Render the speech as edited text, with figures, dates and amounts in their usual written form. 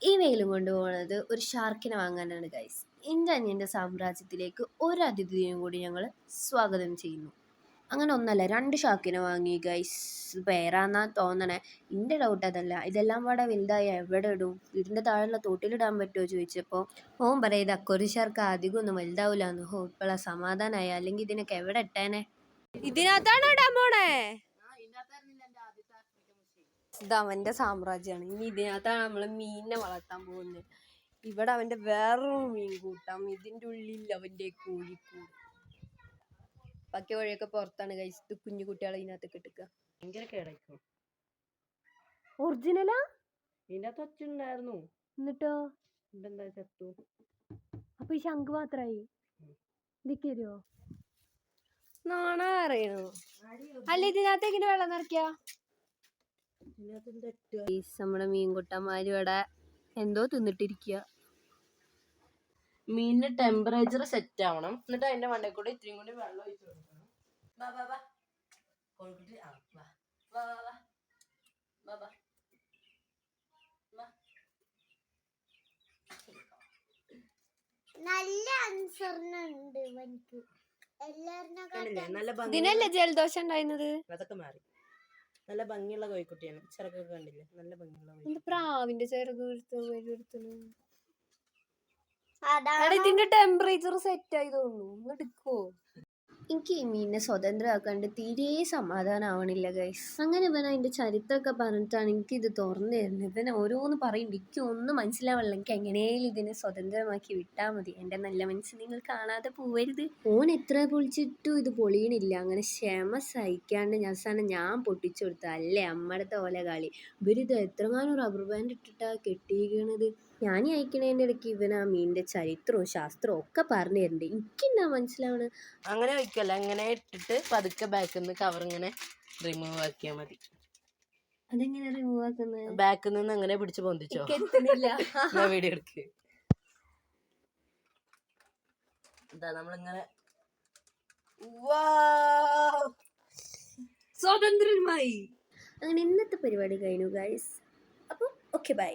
ഈ മെയിലും കൊണ്ടുപോകുന്നത് ഒരു ഷാർക്കിനെ വാങ്ങാനാണ് ഗൈസ്. എൻ്റെ അനിയൻ്റെ സാമ്രാജ്യത്തിലേക്ക് ഒരു അതിഥിയെയും കൂടി ഞങ്ങൾ സ്വാഗതം ചെയ്യുന്നു. അങ്ങനെ ഒന്നല്ല 2 ഷാർക്കിനെ വാങ്ങി ഗൈസ്. പേരാന്നാ തോന്നണേ. എൻ്റെ ഡൗട്ട് അതല്ല. ഇതെല്ലാം ഇവിടെ വലുതായി എവിടെ ഇടും? വീടിൻ്റെ താഴെയുള്ള തോട്ടിലിടാൻ പറ്റുമോ ചോദിച്ചപ്പോൾ ഓൻ പറയും അക്കൊരു ഷാർക്ക് അധികം ഒന്നും വലുതാവില്ലാന്ന്. ഇപ്പോഴാ സമാധാനമായി, അല്ലെങ്കിൽ ഇതിനൊക്കെ എവിടെ ഇട്ടേനെ? ഇതിനകത്താണ് ഇടാൻ പോണേ. ഇത് അവൻ്റെ സാമ്രാജ്യമാണ്. ഇനി ഇതിനകത്താണ് നമ്മൾ മീനിനെ വളർത്താൻ പോകുന്നത്. ഇവിടെ അവൻ്റെ വേറൊരു മീൻ കൂട്ടാം, ഇതിൻ്റെ ഉള്ളിൽ അവൻ്റെ കോഴിക്കൂട്. ബാക്കി വഴിയൊക്കെ പുറത്താണ് കഴിച്ചിട്ട് കുഞ്ഞു കുട്ടികളെ ഇതിനകത്ത് കിട്ടുക. ഭയങ്കര കേടായിരിക്കും. ഒറിജിനലാ? ഇതിനകത്ത് ഒച്ചുണ്ടായിരുന്നു. എന്നിട്ടോ ഇതെന്താ ചത്തു? അപ്പൊ ഈ ശംഖ് മാത്രായി ഇതിക്കോ നാണ അറിയണു. അല്ല ഇതിനകത്ത് എങ്ങനെ വെള്ളം നിറയ്ക്കാ? നമ്മുടെ മീൻകുട്ടന്മാര് ഇവിടെ എന്തോ തിന്നിട്ടിരിക്കുക. മീനിന് ടെമ്പറേച്ചർ സെറ്റ് ആവണം. എന്നിട്ട് അതിന്റെ മണ്ടയിൽ കൂടെ ഇത്രയും കൂടി വെള്ളം ഒഴിച്ചു കൊടുക്കണം. നല്ല ആൻസറിനുണ്ട്. ഇതിനല്ലേ ജലദോഷം ഉണ്ടായിരുന്നത്? അതൊക്കെ മാറി. നല്ല ഭംഗിയുള്ള കോഴിക്കുട്ടിയാണ്. ചിറകൊക്കെ കണ്ടില്ലേ? നല്ല ഭംഗിയുള്ള പ്രാവിന്റെ ചിറക് ഇതിന്റെ ടെമ്പറേച്ചർ സെറ്റ് ആയി തോന്നുന്നു. എടുക്കോ? എനിക്ക് ഈ മീനിനെ സ്വതന്ത്രമാക്കാണ്ട് തീരെ സമാധാനമാവണില്ല ഗൈസ്. അങ്ങനെ ഇവൻ അതിൻ്റെ ചരിത്രമൊക്കെ പറഞ്ഞിട്ടാണ് എനിക്കിത് തുറന്നു തരുന്നത്. ഇവനെ ഓരോന്ന് പറയുന്നുണ്ട്, എനിക്ക് ഒന്നും മനസ്സിലാവില്ല. എനിക്ക് എങ്ങനെയും ഇതിനെ സ്വതന്ത്രമാക്കി വിട്ടാൽ മതി. എൻ്റെ നല്ല മനസ്സ് നിങ്ങൾ കാണാതെ പോവരുത്. ഓൻ എത്ര പൊളിച്ചിട്ടും ഇത് പൊളിയണില്ല. അങ്ങനെ ക്ഷമ സഹിക്കാണ്ട് ഞാൻ പൊട്ടിച്ചു കൊടുത്ത അല്ലേ അമ്മടത്തെ ഓല കളി. ഇവരിത് എത്രങ്ങാനും റബ്ബർ ബാൻഡ് ഇട്ടിട്ടാ കെട്ടിയിരിക്കണത്. ഞാൻ അയക്കണതിൻ്റെ ഇടയ്ക്ക് ഇവൻ ആ മീനിൻ്റെ ചരിത്രവും ശാസ്ത്രവും ഒക്കെ പറഞ്ഞു തരുന്നുണ്ട്. എനിക്കെന്താ മനസ്സിലാവണ? അങ്ങനെ വയ്ക്കല്ല, അങ്ങനെ ഇട്ടിട്ട് പതുക്കെ ബാക്കിൽ നിന്ന് കവർ ഇങ്ങനെ റിമൂവ് ആക്കിയാൽ മതി. അതെങ്ങനെ റിമൂവ് ആക്കുന്നത്? ബാക്കിൽ നിന്ന് അങ്ങനെ പിടിച്ച് പൊന്തിച്ചോ. വീഡിയോ എടുക്ക്. എന്താ നമ്മളിങ്ങനെ സ്വതന്ത്രമായി. അങ്ങനെ ഇന്നത്തെ പരിപാടി കഴിഞ്ഞു ഗൈസ്. അപ്പോൾ ഓക്കെ ബൈ.